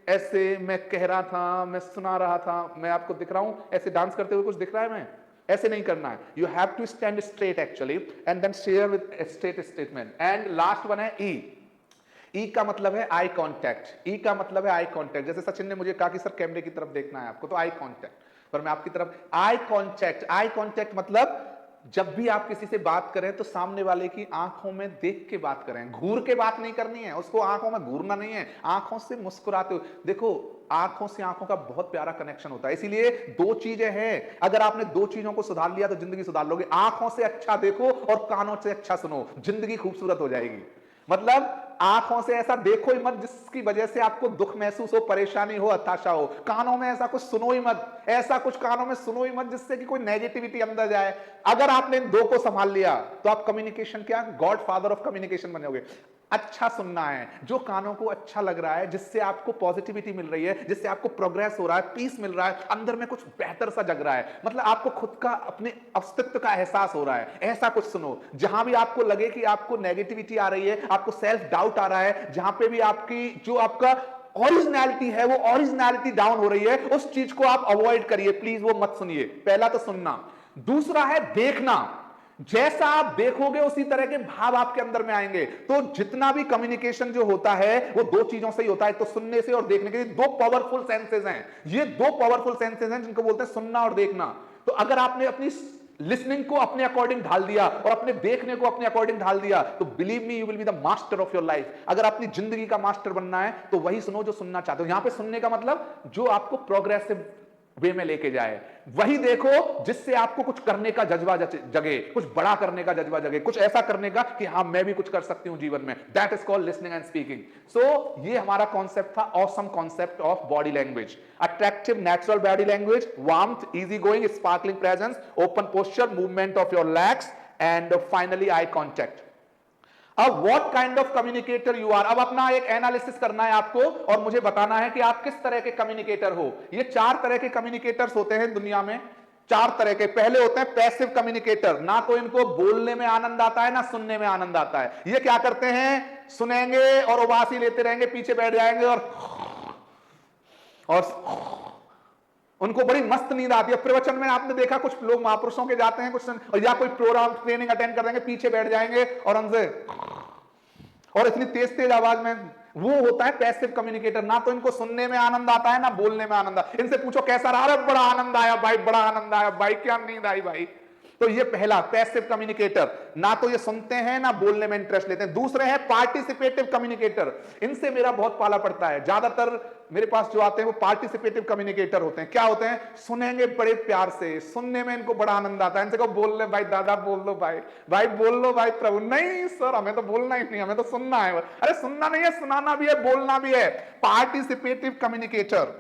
ऐसे, मैं कह रहा था, मैं सुना रहा था, मैं आपको दिख रहा हूं, ऐसे डांस करते हुए कुछ दिख रहा है, मैं ऐसे नहीं करना है। You have to stand straight actually and then share with straight statement. And last one है ई। ई का मतलब है आई कांटेक्ट, ई का मतलब है आई कांटेक्ट। जैसे सचिन ने मुझे कहा कि सर कैमरे की तरफ देखना है आपको, तो आई कांटेक्ट, पर मैं आपकी तरफ आई कांटेक्ट। आई कांटेक्ट मतलब जब भी आप किसी से बात करें तो सामने वाले की आंखों में देख के बात करें, घूर के बात नहीं करनी है, उसको आंखों में घूरना नहीं है, आंखों से मुस्कुराते हुए। देखो आंखों से आंखों का बहुत प्यारा कनेक्शन होता है, इसीलिए दो चीजें हैं, अगर आपने दो चीजों को सुधार लिया तो जिंदगी सुधार लोगे। आंखों से अच्छा देखो और कानों से अच्छा सुनो, जिंदगी खूबसूरत हो जाएगी। मतलब आंखों से ऐसा देखो ही मत जिसकी वजह से आपको दुख महसूस हो, परेशानी हो, हताशा हो। कानों में ऐसा कुछ सुनो ही मत, ऐसा कुछ कानों में सुनो ही मत जिससे कि कोई नेगेटिविटी अंदर जाए। अगर आपने इन दो को संभाल लिया तो आप कम्युनिकेशन क्या, गॉड फादर ऑफ कम्युनिकेशन बन जाओगे। अच्छा सुनना है, जो कानों को अच्छा लग रहा है, जिससे आपको पॉजिटिविटी मिल रही है, जिससे आपको प्रोग्रेस हो रहा है, पीस मिल रहा है, अंदर में कुछ बेहतर सा जग रहा है, मतलब आपको खुद का अपने अस्तित्व का एहसास हो रहा है, ऐसा कुछ सुनो। जहां भी आपको लगे कि आपको नेगेटिविटी आ रही है, आपको सेल्फ डाउट आ रहा है, जहां पे भी आपकी जो आपका ओरिजिनलिटी है वो ओरिजिनलिटी डाउन हो रही है, उस चीज को आप अवॉइड करिए, प्लीज वो मत सुनिए। पहला तो सुनना। दूसरा है देखना। जैसा आप देखोगे उसी तरह के भाव आपके अंदर में आएंगे। तो जितना भी कम्युनिकेशन जो होता है वो दो चीजों से ही होता है, तो सुनने से और देखने के। दो पावरफुल सेंसेस हैं, ये दो पावरफुल सेंसेस हैं जिनको बोलते हैं सुनना और देखना। तो अगर आपने अपनी लिसनिंग को अपने अकॉर्डिंग ढाल दिया और अपने देखने को अपने अकॉर्डिंग ढाल दिया, तो believe me you will be the master of your life. अगर अपनी जिंदगी का मास्टर बनना है तो वही सुनो जो सुनना चाहते हो। यहां पे सुनने का मतलब जो आपको प्रोग्रेसिव वे में लेके जाए, वही देखो जिससे आपको कुछ करने का जज्बा जगे, कुछ बड़ा करने का जज्बा जगे, कुछ ऐसा करने का कि हाँ मैं भी कुछ कर सकती हूं जीवन में। That is called listening and speaking. So ये हमारा कॉन्सेप्ट था, awesome concept of body language. Attractive natural body language, warmth, easy going, sparkling presence, open posture, movement of your legs and finally eye contact. अब what kind of communicator you are, अब अपना एक analysis करना है आपको और मुझे बताना है कि आप किस तरह के कम्युनिकेटर हो। ये चार तरह के कम्युनिकेटर्स होते हैं दुनिया में, चार तरह के। पहले होते हैं पैसिव कम्युनिकेटर, ना तो इनको बोलने में आनंद आता है ना सुनने में आनंद आता है। ये क्या करते हैं, सुनेंगे और उबासी लेते रहेंगे, पीछे बैठ जाएंगे और उनको बड़ी मस्त नींद आती है। प्रवचन में आपने देखा कुछ लोग महापुरुषों के जाते हैं कुछ, या कोई प्रोग्राम ट्रेनिंग अटेंड कर देंगे, पीछे बैठ जाएंगे और हमसे और इतनी तेज तेज आवाज में। वो होता है पैसिव कम्युनिकेटर, ना तो इनको सुनने में आनंद आता है ना बोलने में आनंद आता है। इनसे पूछो कैसा रहा, अरे बड़ा आनंद आया भाई, बड़ा आनंद आया भाई, क्या नींद आई भाई। तो ये पहला पैसिव कम्युनिकेटर, ना तो ये सुनते हैं ना बोलने में इंटरेस्ट लेते हैं। दूसरे हैं पार्टिसिपेटिव कम्युनिकेटर, इनसे मेरा बहुत पाला पड़ता है। ज्यादातर मेरे पास जो आते हैं वो पार्टिसिपेटिव कम्युनिकेटर होते हैं। क्या होते हैं, सुनेंगे बड़े प्यार से, सुनने में इनको बड़ा आनंद आता है। इनसे कहो बोल ले भाई, दादा बोल लो भाई, भाई बोल लो भाई प्रभु। नहीं सर हमें तो बोलना ही नहीं, हमें तो सुनना है। अरे सुनना नहीं है, सुनाना भी है, बोलना भी है। Participative communicator,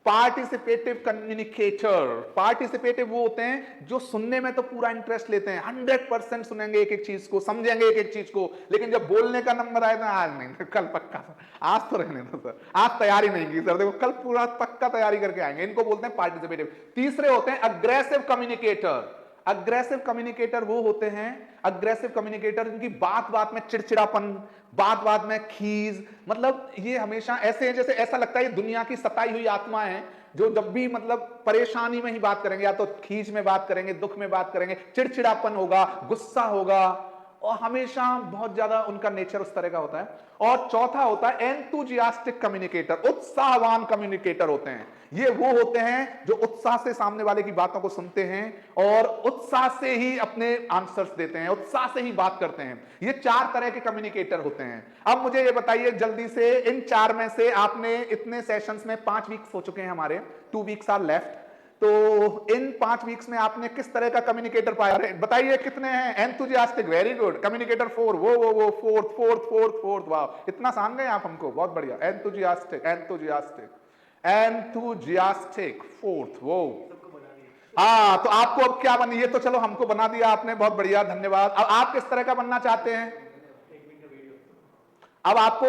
participative communicator, participative वो होते हैं जो सुनने में तो पूरा इंटरेस्ट लेते हैं, 100% सुनेंगे एक एक चीज को, समझेंगे एक एक चीज को, लेकिन जब बोलने का नंबर आए ना, आज नहीं कल पक्का, आज तो रहने दो सर, आज तैयारी नहीं की सर, देखो कल पूरा पक्का तैयारी करके आएंगे। इनको बोलते हैं पार्टिसिपेटिव। तीसरे होते हैं अग्रेसिव कम्युनिकेटर। अग्रेसिव कम्युनिकेटर वो होते हैं, अग्रेसिव कम्युनिकेटर जिनकी बात बात में चिड़चिड़ापन, बात बात में खीज, मतलब ये हमेशा ऐसे हैं जैसे ऐसा लगता है ये दुनिया की सताई हुई आत्मा है, जो जब भी मतलब परेशानी में ही बात करेंगे, या तो खीज में बात करेंगे, दुख में बात करेंगे, चिड़चिड़ापन होगा, गुस्सा होगा, और हमेशा बहुत ज्यादा उनका नेचर उस तरह का होता है। और चौथा होता है एंथुजियास्टिक कम्युनिकेटर, उत्साहवान कम्युनिकेटर होते हैं। ये वो होते हैं जो उत्साह से सामने वाले की बातों को सुनते हैं और उत्साह से ही अपने आंसर्स देते हैं, उत्साह से ही बात करते हैं। ये चार तरह के कम्युनिकेटर होते हैं। अब मुझे ये बताइए जल्दी से, इन चार में से आपने इतने सेशंस में 5 वीक्स हो चुके हैं हमारे, 2 वीक्स आर लेफ्ट, तो इन 5 वीक्स में आपने किस तरह का कम्युनिकेटर पाया है बताइए कितने हैं। Enthusiastic, very good. कम्युनिकेटर 4, वो फोर्थ, वाह इतना सान गए आप हमको, बहुत बढ़िया। एंथुजियास्टिक, एंथुजियास्टिक फोर्थ, वो हाँ, तो आपको अब क्या बनी, ये तो चलो हमको बना दिया आपने, बहुत बढ़िया, धन्यवाद। अब आप किस तरह का बनना चाहते हैं, अब आपको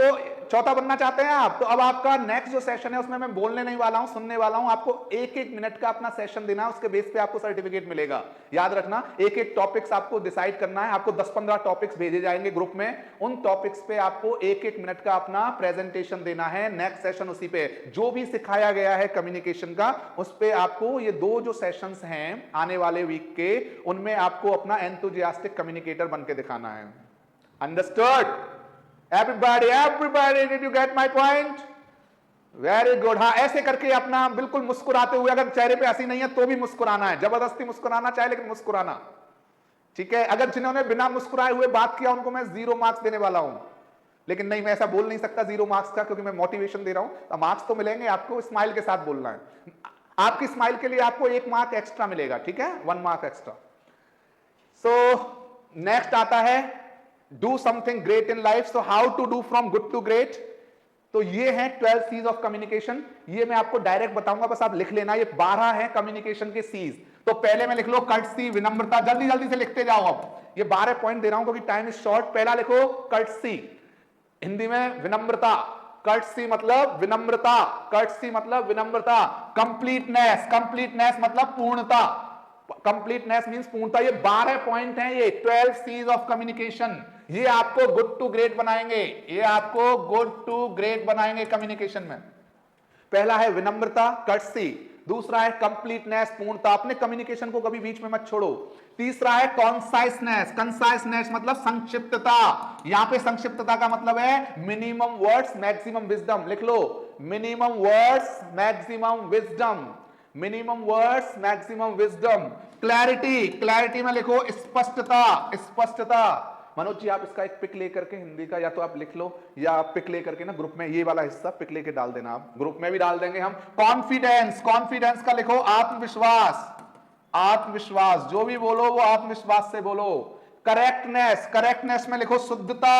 चौथा बनना चाहते हैं आप, तो अब आपका नेक्स्ट जो सेशन है उसमें मैं बोलने नहीं वाला हूं, सुनने वाला हूं। आपको 1-1 मिनट का अपना सेशन देना है, उसके बेस पे आपको सर्टिफिकेट मिलेगा। याद रखना, 1-1 टॉपिक्स आपको डिसाइड करना है। आपको 10-15 टॉपिक्स भेजे जाएंगे ग्रुप में, उन टॉपिक्स पे आपको 1-1 मिनट का अपना प्रेजेंटेशन देना है। नेक्स्ट सेशन उसी पे जो भी सिखाया गया है कम्युनिकेशन का, उस पे आपको ये 2 जो सेशंस हैं आने वाले वीक के, उनमें आपको अपना एंथुजियास्टिक कम्युनिकेटर बन के दिखाना है। Understood? Everybody everybody, did you get my point? Very good. हाँ, ऐसे करके अपना बिल्कुल मुस्कुराते हुए, अगर चेहरे पे हंसी नहीं है तो भी मुस्कुराना है, जबरदस्ती मुस्कुराना चाहे लेकिन मुस्कुराना, ठीक है। अगर जिन्होंने बिना मुस्कुराए हुए बात किया उनको मैं 0 मार्क्स देने वाला हूं, लेकिन नहीं, मैं ऐसा बोल नहीं सकता 0 मार्क्स का, क्योंकि मैं मोटिवेशन दे रहा हूं। तो मार्क्स तो मिलेंगे आपको, स्माइल के साथ बोलना है। आपकी स्माइल के लिए आपको 1 मार्क एक्स्ट्रा मिलेगा, ठीक है, 1 मार्क एक्स्ट्रा। सो नेक्स्ट आता है do something great in life. So how to do from good to great. तो ये है 12 सीज ऑफ कम्युनिकेशन। ये मैं आपको डायरेक्ट बताऊंगा, बस आप लिख लेना। ये 12 है कम्युनिकेशन के सीज। तो पहले में लिख लो कर्टसी, विनम्रता, जल्दी जल्दी से लिखते जाओ। अब ये 12 पॉइंट दे रहा हूं क्योंकि टाइम इज शॉर्ट। पहला लिखो कर्टसी, हिंदी में विनम्रता। कर्टसी मतलब विनम्रता, कर्टसी मतलब विनम्रता। कंप्लीटनेस, कंप्लीटनेस मतलब पूर्णता, कंप्लीटनेस मींस पूर्णता। ये 12 पॉइंट हैं, ये 12 सीज ऑफ कम्युनिकेशन। ये आपको गुड टू ग्रेट बनाएंगे, ये आपको गुड टू ग्रेट बनाएंगे कम्युनिकेशन में। पहला है विनम्रता, कर्टसी। दूसरा है कंप्लीटनेस, पूर्णता, अपने कम्युनिकेशन को कभी बीच में मत छोड़ो। तीसरा है कॉन्साइसनेस, कंसाइसनेस मतलब संक्षिप्तता। यहां पे संक्षिप्तता का मतलब है मिनिमम वर्ड्स मैक्सिमम विजडम। लिख लो, minimum words maximum wisdom, minimum words maximum wisdom. Clarity, clarity में लिखो स्पष्टता, स्पष्टता। मनोज जी आप इसका एक पिक लेकर के हिंदी का या तो आप लिख लो या आप पिक लेकर के ना ग्रुप में ये वाला हिस्सा पिक लेके डाल देना, आप ग्रुप में भी डाल देंगे हम। कॉन्फिडेंस, कॉन्फिडेंस का लिखो आत्मविश्वास, आत्मविश्वास, जो भी बोलो वो आत्मविश्वास से बोलो। करेक्टनेस, करेक्टनेस में लिखो शुद्धता,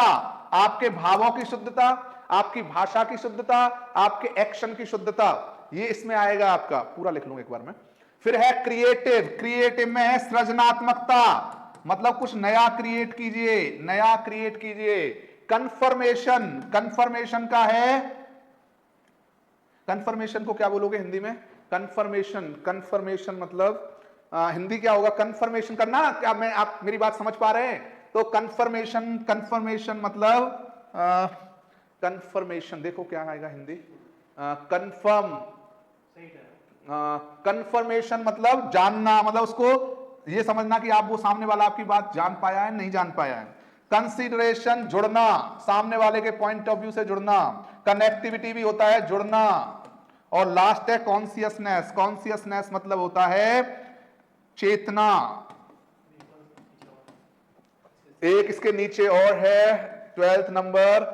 आपके भावों की शुद्धता, आपकी भाषा की शुद्धता, आपके एक्शन की शुद्धता, ये इसमें आएगा आपका। पूरा लिख लूंगा एक बार में। फिर है क्रिएटिव, क्रिएटिव में है सृजनात्मकता, मतलब कुछ नया क्रिएट कीजिए, नया क्रिएट कीजिए। कंफर्मेशन, कंफर्मेशन का है, कंफर्मेशन को क्या बोलोगे हिंदी में? कंफर्मेशन, कंफर्मेशन मतलब हिंदी क्या होगा? कंफर्मेशन करना। क्या मैं, आप मेरी बात समझ पा रहे हैं? तो कंफर्मेशन, कंफर्मेशन मतलब कंफर्मेशन देखो क्या आएगा हिंदी, कंफर्म, कंफर्मेशन मतलब जानना, मतलब उसको ये समझना कि आप वो सामने वाला आपकी बात जान पाया है नहीं जान पाया है। कंसीडरेशन जुड़ना, सामने वाले के पॉइंट ऑफ व्यू से जुड़ना। कनेक्टिविटी भी होता है जुड़ना। और लास्ट है कॉन्सियसनेस, कॉन्सियसनेस मतलब होता है चेतना। एक इसके नीचे और है 12th नंबर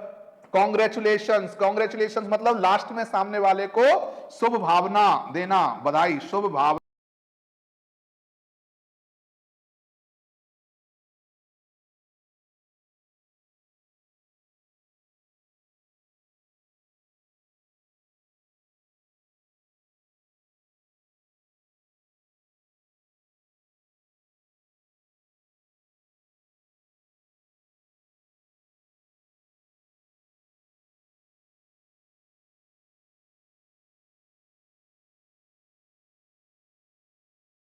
कॉन्ग्रेचुलेशंस, कॉन्ग्रेचुलेशंस मतलब लास्ट में सामने वाले को शुभ भावना देना, बधाई, शुभ भावना।